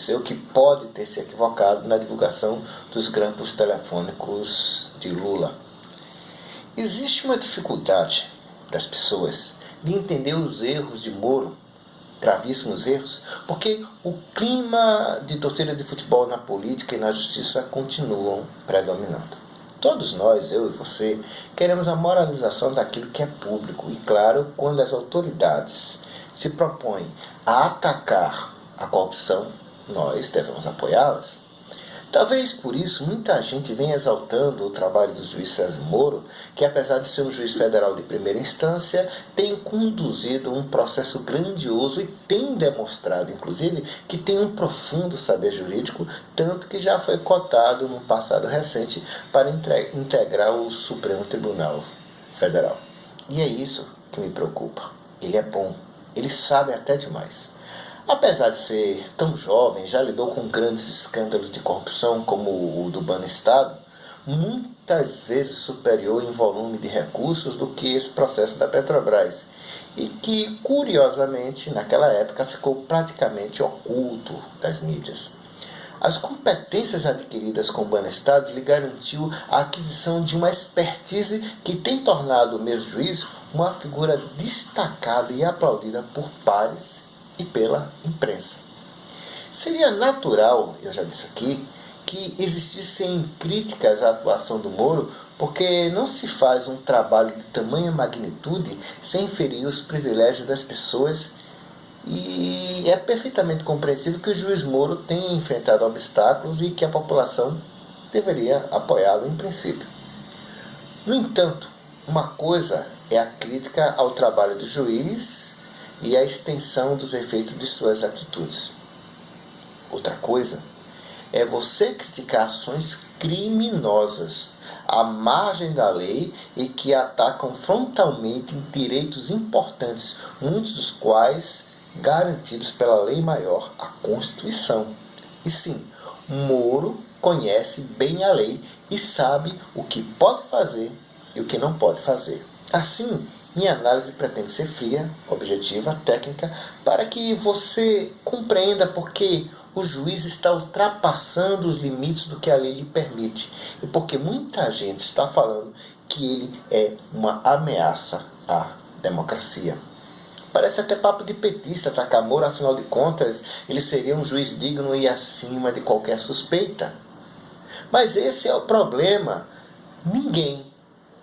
reconheceu que pode ter se equivocado na divulgação dos grampos telefônicos de Lula. Existe uma dificuldade das pessoas de entender os erros de Moro, gravíssimos erros, porque o clima de torcida de futebol na política e na justiça continuam predominando. Todos nós, eu e você, queremos a moralização daquilo que é público. E claro, quando as autoridades se propõem a atacar a corrupção, nós devemos apoiá-las. Talvez por isso muita gente venha exaltando o trabalho do juiz Sérgio Moro, que apesar de ser um juiz federal de primeira instância, tem conduzido um processo grandioso e tem demonstrado, inclusive, que tem um profundo saber jurídico, tanto que já foi cotado no passado recente para integrar o Supremo Tribunal Federal. E é isso que me preocupa. Ele é bom, ele sabe até demais. Apesar de ser tão jovem, já lidou com grandes escândalos de corrupção como o do Banestado, muitas vezes superior em volume de recursos do que esse processo da Petrobras, e que, curiosamente, naquela época ficou praticamente oculto das mídias. As competências adquiridas com o Banestado lhe garantiu a aquisição de uma expertise que tem tornado o mesmo juiz uma figura destacada e aplaudida por pares e pela imprensa. Seria natural, eu já disse aqui, que existissem críticas à atuação do Moro, porque não se faz um trabalho de tamanha magnitude sem ferir os privilégios das pessoas, e é perfeitamente compreensível que o juiz Moro tenha enfrentado obstáculos e que a população deveria apoiá-lo em princípio. No entanto, uma coisa é a crítica ao trabalho do juiz e a extensão dos efeitos de suas atitudes. Outra coisa é você criticar ações criminosas à margem da lei e que atacam frontalmente direitos importantes, muitos dos quais garantidos pela lei maior, a Constituição. E sim, Moro conhece bem a lei e sabe o que pode fazer e o que não pode fazer. Assim, minha análise pretende ser fria, objetiva, técnica, para que você compreenda por que o juiz está ultrapassando os limites do que a lei lhe permite e porque muita gente está falando que ele é uma ameaça à democracia. Parece até papo de petista atacar Moro, afinal de contas, ele seria um juiz digno e acima de qualquer suspeita. Mas esse é o problema. Ninguém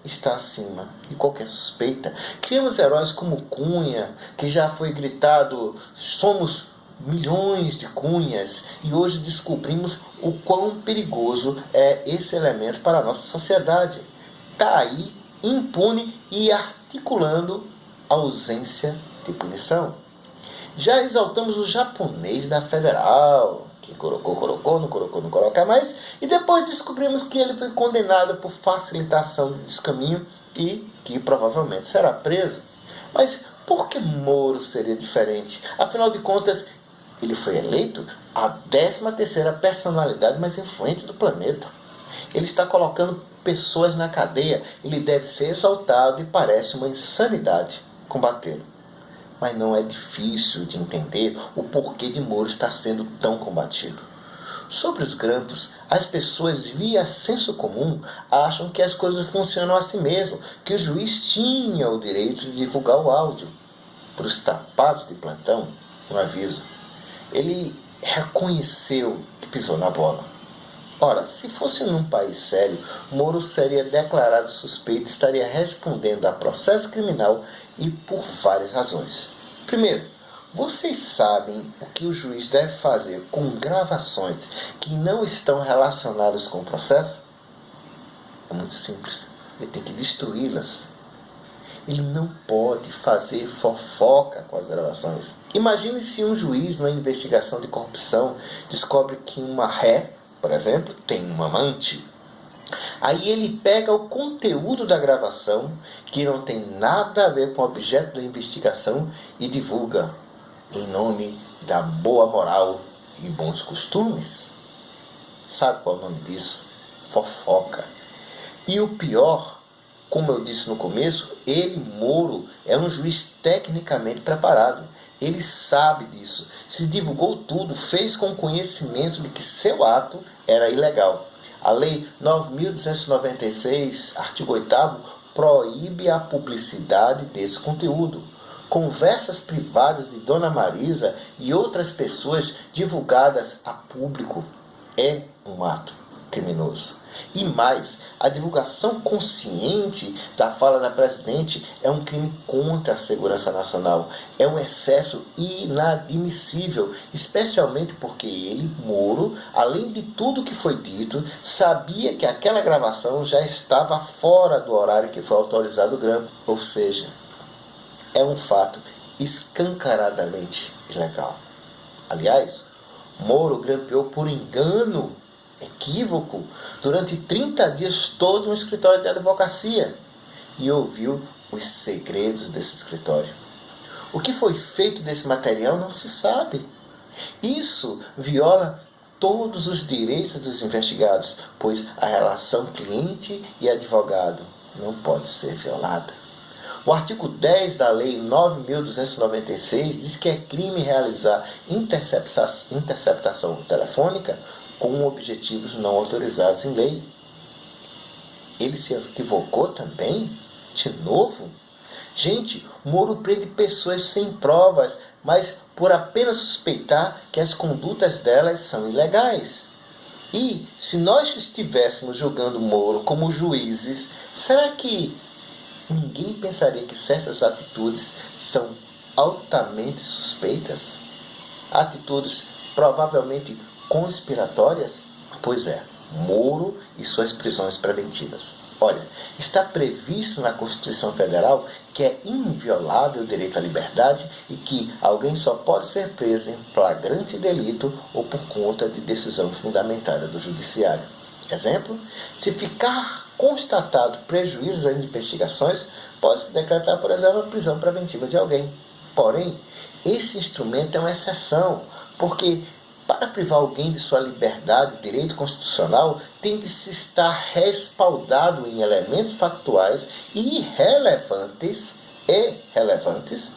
está acima de qualquer suspeita. Criamos heróis como Cunha, que já foi gritado, somos milhões de Cunhas, e hoje descobrimos o quão perigoso é esse elemento para a nossa sociedade. Está aí, impune e articulando a ausência de punição. Já exaltamos o japonês da Federal, que colocou, não coloca mais, e depois descobrimos que ele foi condenado por facilitação de descaminho e que provavelmente será preso. Mas por que Moro seria diferente? Afinal de contas, ele foi eleito a 13ª personalidade mais influente do planeta. Ele está colocando pessoas na cadeia, ele deve ser exaltado e parece uma insanidade combatê-lo. Mas não é difícil de entender o porquê de Moro estar sendo tão combatido. Sobre os grampos, as pessoas via senso comum acham que as coisas funcionam assim mesmo, que o juiz tinha o direito de divulgar o áudio. Para os tapados de plantão, um aviso. Ele reconheceu que pisou na bola. Ora, se fosse num país sério, Moro seria declarado suspeito e estaria respondendo a processo criminal e por várias razões. Primeiro, vocês sabem o que o juiz deve fazer com gravações que não estão relacionadas com o processo? É muito simples. Ele tem que destruí-las. Ele não pode fazer fofoca com as gravações. Imagine se um juiz, numa investigação de corrupção, descobre que uma ré, por exemplo, tem um amante. Aí ele pega o conteúdo da gravação, que não tem nada a ver com o objeto da investigação, e divulga em nome da boa moral e bons costumes. Sabe qual é o nome disso? Fofoca. E o pior Como eu disse no começo, ele, Moro, é um juiz tecnicamente preparado. Ele sabe disso. Se divulgou tudo, fez com conhecimento de que seu ato era ilegal. A Lei 9.296, artigo 8º, proíbe a publicidade desse conteúdo. Conversas privadas de Dona Marisa e outras pessoas divulgadas a público é um ato criminoso. E mais, a divulgação consciente da fala da presidente é um crime contra a segurança nacional. É um excesso inadmissível, especialmente porque ele, Moro, além de tudo que foi dito, sabia que aquela gravação já estava fora do horário que foi autorizado o grampo. Ou seja, é um fato escancaradamente ilegal. Aliás, Moro grampeou por engano, equívoco, durante 30 dias todo um escritório de advocacia e ouviu os segredos desse escritório. O que foi feito desse material não se sabe. Isso viola todos os direitos dos investigados, pois a relação cliente e advogado não pode ser violada. O artigo 10 da Lei 9.296 diz que é crime realizar interceptação telefônica com objetivos não autorizados em lei. Ele se equivocou também? De novo? Gente, Moro prende pessoas sem provas, mas por apenas suspeitar que as condutas delas são ilegais. E, se nós estivéssemos julgando Moro como juízes, será que ninguém pensaria que certas atitudes são altamente suspeitas? Atitudes provavelmente conspiratórias? Pois é, Moro e suas prisões preventivas. Olha, está previsto na Constituição Federal que é inviolável o direito à liberdade e que alguém só pode ser preso em flagrante delito ou por conta de decisão fundamentada do Judiciário. Exemplo, se ficar constatado prejuízos às investigações, pode-se decretar, por exemplo, a prisão preventiva de alguém. Porém, esse instrumento é uma exceção, porque para privar alguém de sua liberdade e direito constitucional, tem de se estar respaldado em elementos factuais e relevantes,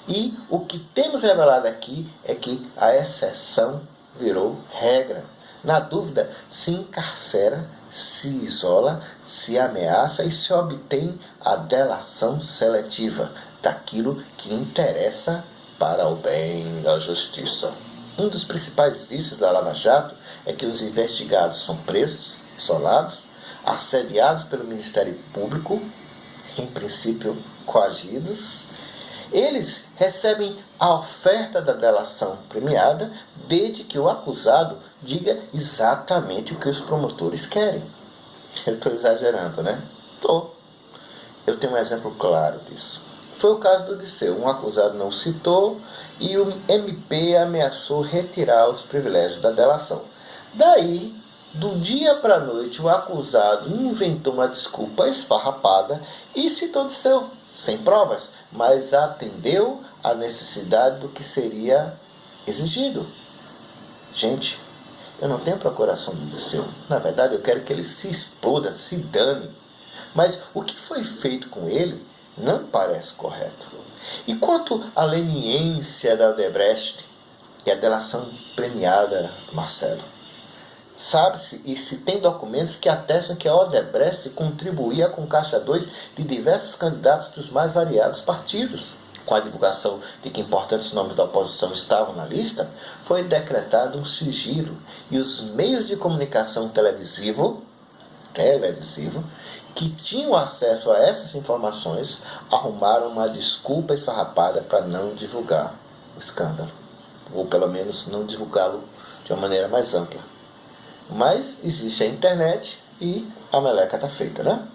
e o que temos revelado aqui é que a exceção virou regra. Na dúvida, se encarcera, se isola, se ameaça e se obtém a delação seletiva daquilo que interessa para o bem da justiça. Um dos principais vícios da Lava Jato é que os investigados são presos, isolados, assediados pelo Ministério Público, em princípio coagidos. Eles recebem a oferta da delação premiada desde que o acusado diga exatamente o que os promotores querem. Eu estou exagerando, né? Estou. Eu tenho um exemplo claro disso. Foi o caso do Disseu. Um acusado não citou e o MP ameaçou retirar os privilégios da delação. Daí, do dia para a noite, o acusado inventou uma desculpa esfarrapada e citou Disseu, sem provas, mas atendeu à necessidade do que seria exigido. Gente, eu não tenho procuração do Disseu. Na verdade, eu quero que ele se exploda, se dane. Mas o que foi feito com ele não parece correto. E quanto à leniência da Odebrecht e a delação premiada do Marcelo? Sabe-se e se tem documentos que atestam que a Odebrecht contribuía com caixa 2 de diversos candidatos dos mais variados partidos. Com a divulgação de que importantes nomes da oposição estavam na lista, foi decretado um sigilo e os meios de comunicação televisivo que tinham acesso a essas informações arrumaram uma desculpa esfarrapada para não divulgar o escândalo, ou pelo menos não divulgá-lo de uma maneira mais ampla. Mas existe a internet e a meleca está feita, né?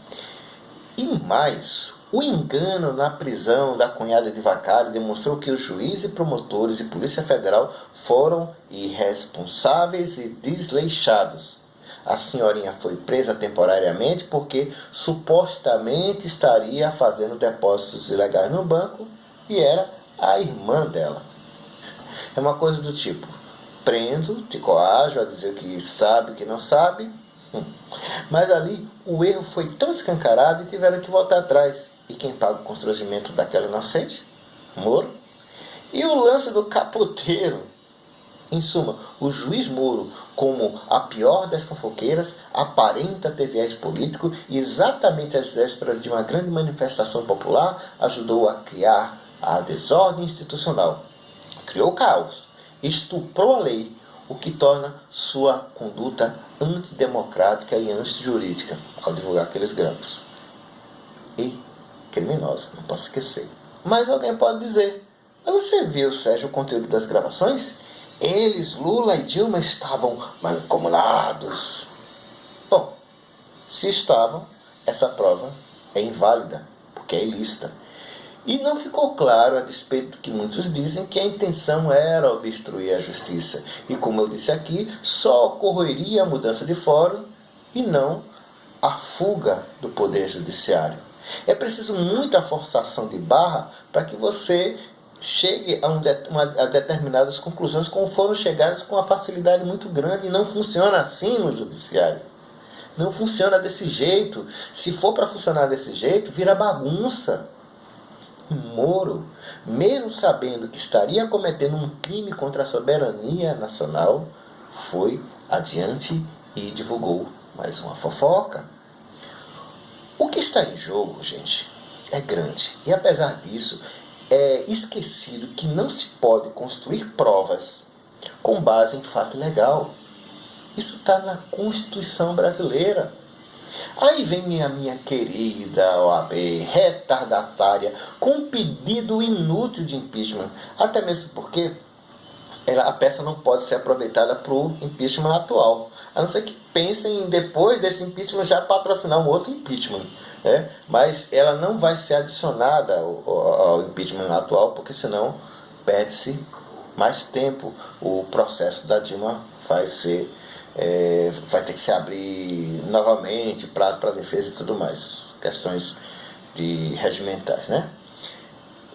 E mais, o engano na prisão da cunhada de Vacari demonstrou que os juízes, promotores e Polícia Federal foram irresponsáveis e desleixados. A senhorinha foi presa temporariamente porque supostamente estaria fazendo depósitos ilegais no banco e era a irmã dela. É uma coisa do tipo: prendo, te coajo a dizer o que sabe, o que não sabe, Mas ali o erro foi tão escancarado e tiveram que voltar atrás. E quem paga o constrangimento daquela inocente? Moro. E o lance do capoteiro? Em suma, o juiz Moro, como a pior das fofoqueiras, aparenta ter viés político e exatamente às vésperas de uma grande manifestação popular ajudou a criar a desordem institucional. Criou caos, estuprou a lei, o que torna sua conduta antidemocrática e antijurídica ao divulgar aqueles grampos. E criminosa, não posso esquecer. Mas alguém pode dizer, mas você viu, Sérgio, o conteúdo das gravações? Eles, Lula e Dilma, estavam mancomunados. Bom, se estavam, essa prova é inválida, porque é ilícita. E não ficou claro, a despeito do que muitos dizem, que a intenção era obstruir a justiça. E como eu disse aqui, só ocorreria a mudança de fórum e não a fuga do poder judiciário. É preciso muita forçação de barra para que você chegue a determinadas conclusões, como foram chegadas com uma facilidade muito grande, e não funciona assim no judiciário. Não funciona desse jeito. Se for para funcionar desse jeito, vira bagunça. Moro, mesmo sabendo que estaria cometendo um crime contra a soberania nacional, foi adiante e divulgou mais uma fofoca. O que está em jogo, gente, é grande. E apesar disso, é esquecido que não se pode construir provas com base em fato legal. Isso está na Constituição brasileira. Aí vem a minha querida OAB, retardatária, com um pedido inútil de impeachment. Até mesmo porque a peça não pode ser aproveitada para o impeachment atual. A não ser que pensem, depois desse impeachment, já patrocinar um outro impeachment. Mas ela não vai ser adicionada ao impeachment atual, porque senão perde-se mais tempo. O processo da Dilma vai ter que se abrir novamente, prazo para defesa e tudo mais. Questões regimentais,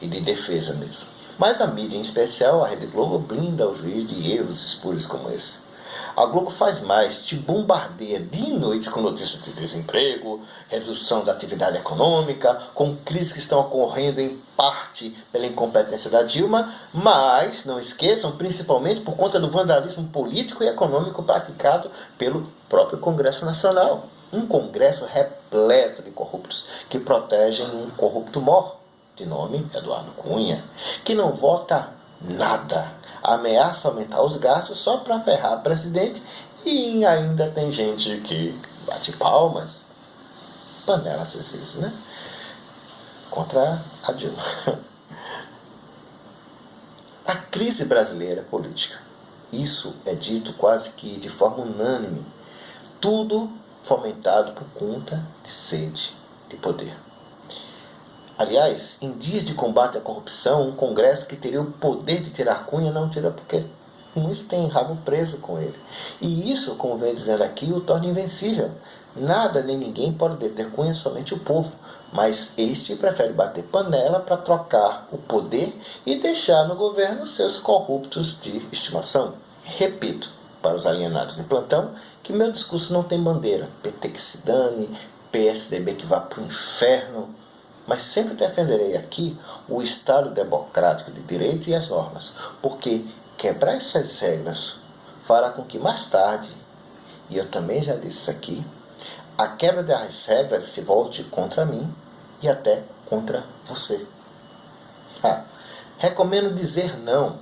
e de defesa mesmo. Mas a mídia, em especial a Rede Globo, blinda o juiz de erros espúrios como esse. A Globo faz mais, te bombardeia dia e noite com notícias de desemprego, redução da atividade econômica, com crises que estão ocorrendo em parte pela incompetência da Dilma, mas, não esqueçam, principalmente por conta do vandalismo político e econômico praticado pelo próprio Congresso Nacional. Um Congresso repleto de corruptos que protegem um corrupto mor, de nome Eduardo Cunha, que não vota nada, ameaça aumentar os gastos só para ferrar o presidente, e ainda tem gente que bate palmas, panelas às vezes, contra a Dilma. A crise brasileira política, isso é dito quase que de forma unânime, tudo fomentado por conta de sede de poder. Aliás, em dias de combate à corrupção, um Congresso que teria o poder de tirar Cunha não tira, porque muitos têm rabo preso com ele. E isso, como vem dizendo aqui, o torna invencível. Nada nem ninguém pode deter Cunha, somente o povo. Mas este prefere bater panela para trocar o poder e deixar no governo seus corruptos de estimação. Repito, para os alienados de plantão, que meu discurso não tem bandeira. PT que se dane, PSDB que vá para o inferno. Mas sempre defenderei aqui o Estado democrático de direito e as normas, porque quebrar essas regras fará com que mais tarde, e eu também já disse isso aqui, a quebra das regras se volte contra mim e até contra você. Recomendo dizer não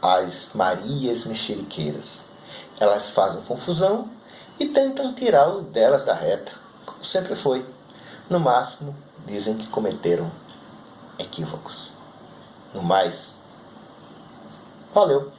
às Marias mexeriqueiras. Elas fazem confusão e tentam tirar o delas da reta, como sempre foi. No máximo, dizem que cometeram equívocos. No mais, valeu!